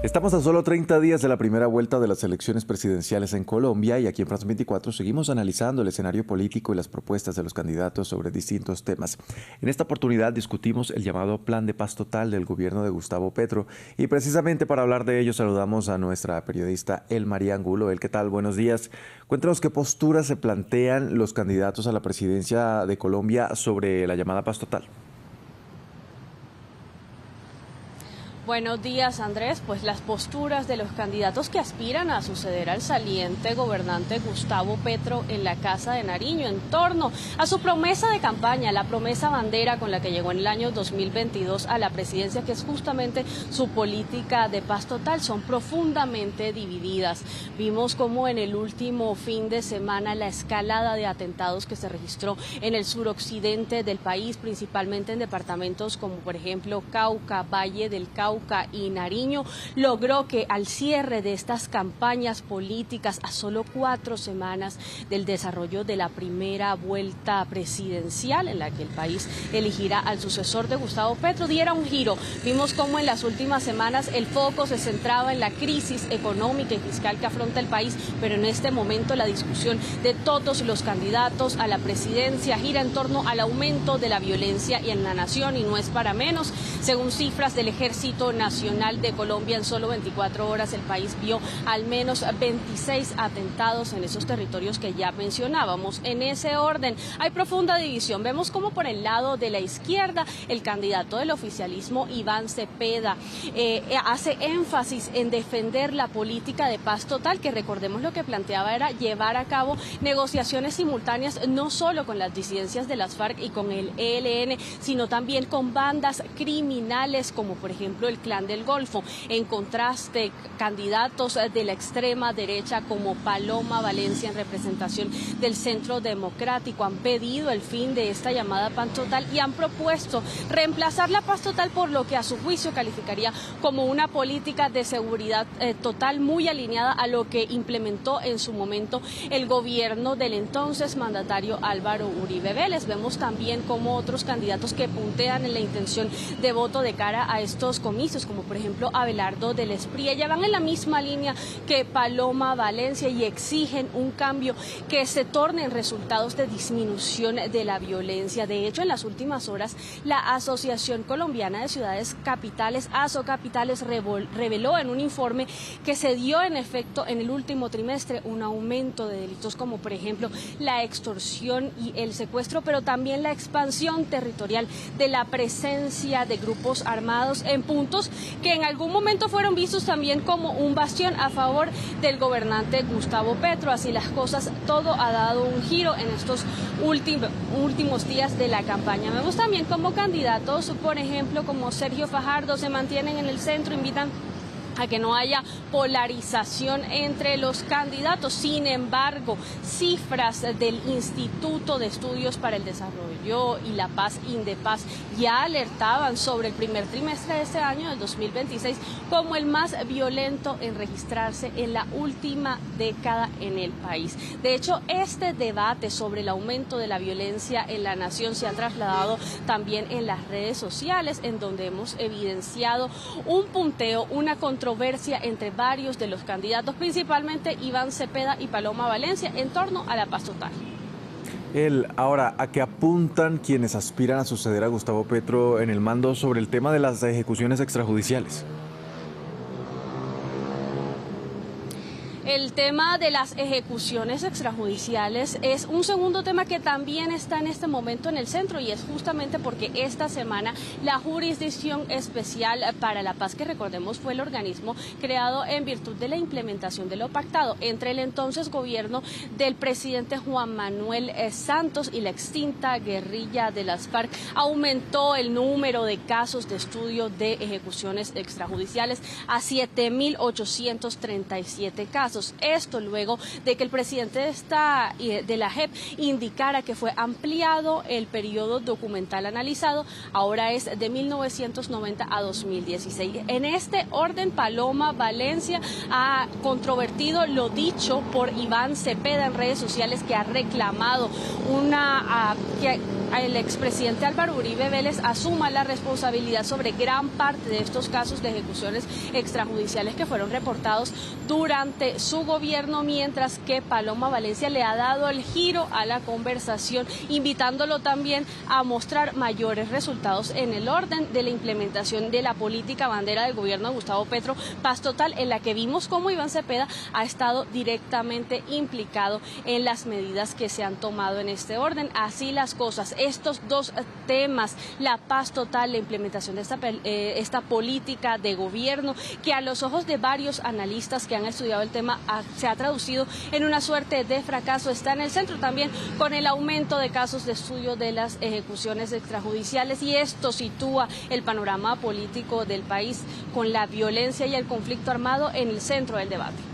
Estamos a solo 30 días de la primera vuelta de las elecciones presidenciales en Colombia y aquí en France 24 seguimos analizando el escenario político y las propuestas de los candidatos sobre distintos temas. En esta oportunidad discutimos el llamado Plan de Paz Total del gobierno de Gustavo Petro y precisamente para hablar de ello saludamos a nuestra periodista Elmaría Angulo. ¿Qué tal? Buenos días. Cuéntanos qué posturas se plantean los candidatos a la presidencia de Colombia sobre la llamada Paz Total. Buenos días, Andrés. Pues las posturas de los candidatos que aspiran a suceder al saliente gobernante Gustavo Petro en la Casa de Nariño en torno a su promesa de campaña, la promesa bandera con la que llegó en el año 2022 a la presidencia, que es justamente su política de paz total, son profundamente divididas. Vimos cómo en el último fin de semana la escalada de atentados que se registró en el suroccidente del país, principalmente en departamentos como por ejemplo Cauca, Valle del Cauca y Nariño, logró que al cierre de estas campañas políticas, a solo 4 semanas del desarrollo de la primera vuelta presidencial en la que el país elegirá al sucesor de Gustavo Petro, diera un giro. Vimos cómo en las últimas semanas el foco se centraba en la crisis económica y fiscal que afronta el país, pero en este momento la discusión de todos los candidatos a la presidencia gira en torno al aumento de la violencia en la nación, y no es para menos. Según cifras del Ejército Nacional de Colombia, en solo 24 horas el país vio al menos 26 atentados en esos territorios que ya mencionábamos. En ese orden hay profunda división. Vemos como por el lado de la izquierda el candidato del oficialismo, Iván Cepeda, hace énfasis en defender la política de paz total, que recordemos lo que planteaba era llevar a cabo negociaciones simultáneas no solo con las disidencias de las FARC y con el ELN, sino también con bandas criminales como por ejemplo el Clan del Golfo. En contraste, candidatos de la extrema derecha como Paloma Valencia, en representación del Centro Democrático, han pedido el fin de esta llamada paz total y han propuesto reemplazar la paz total por lo que a su juicio calificaría como una política de seguridad total muy alineada a lo que implementó en su momento el gobierno del entonces mandatario Álvaro Uribe Vélez. Vemos también como otros candidatos que puntean en la intención de voto de cara a estos comicios, como por ejemplo Abelardo del Espriella, van en la misma línea que Paloma Valencia y exigen un cambio que se torne en resultados de disminución de la violencia. De hecho, en las últimas horas, la Asociación Colombiana de Ciudades Capitales, ASOCapitales, reveló en un informe que se dio en efecto en el último trimestre un aumento de delitos como por ejemplo la extorsión y el secuestro, pero también la expansión territorial de la presencia de grupos armados en puntos que en algún momento fueron vistos también como un bastión a favor del gobernante Gustavo Petro. Así las cosas, todo ha dado un giro en estos últimos días de la campaña. Vemos también como candidatos, por ejemplo, como Sergio Fajardo, se mantienen en el centro, invitan a que no haya polarización entre los candidatos. Sin embargo, cifras del Instituto de Estudios para el Desarrollo y la Paz, INDEPAZ, ya alertaban sobre el primer trimestre de este año, del 2026, como el más violento en registrarse en la última década en el país. De hecho, este debate sobre el aumento de la violencia en la nación se ha trasladado también en las redes sociales, en donde hemos evidenciado un punteo, una controversia entre varios de los candidatos, principalmente Iván Cepeda y Paloma Valencia, en torno a la paz total. Ahora, ¿a qué apuntan quienes aspiran a suceder a Gustavo Petro en el mando sobre el tema de las ejecuciones extrajudiciales? El tema de las ejecuciones extrajudiciales es un segundo tema que también está en este momento en el centro, y es justamente porque esta semana la Jurisdicción Especial para la Paz, que recordemos fue el organismo creado en virtud de la implementación de lo pactado entre el entonces gobierno del presidente Juan Manuel Santos y la extinta guerrilla de las FARC, aumentó el número de casos de estudio de ejecuciones extrajudiciales a 7.837 casos. Esto luego de que el presidente de la JEP indicara que fue ampliado el periodo documental analizado, ahora es de 1990 a 2016. En este orden, Paloma Valencia ha controvertido lo dicho por Iván Cepeda en redes sociales, que ha reclamado el expresidente Álvaro Uribe Vélez asuma la responsabilidad sobre gran parte de estos casos de ejecuciones extrajudiciales que fueron reportados durante su gobierno, mientras que Paloma Valencia le ha dado el giro a la conversación, invitándolo también a mostrar mayores resultados en el orden de la implementación de la política bandera del gobierno de Gustavo Petro, Paz Total, en la que vimos cómo Iván Cepeda ha estado directamente implicado en las medidas que se han tomado en este orden. Así las cosas, estos dos temas, la paz total, la implementación de esta política de gobierno, que a los ojos de varios analistas que han estudiado el tema se ha traducido en una suerte de fracaso, está en el centro también con el aumento de casos de estudio de las ejecuciones extrajudiciales, y esto sitúa el panorama político del país con la violencia y el conflicto armado en el centro del debate.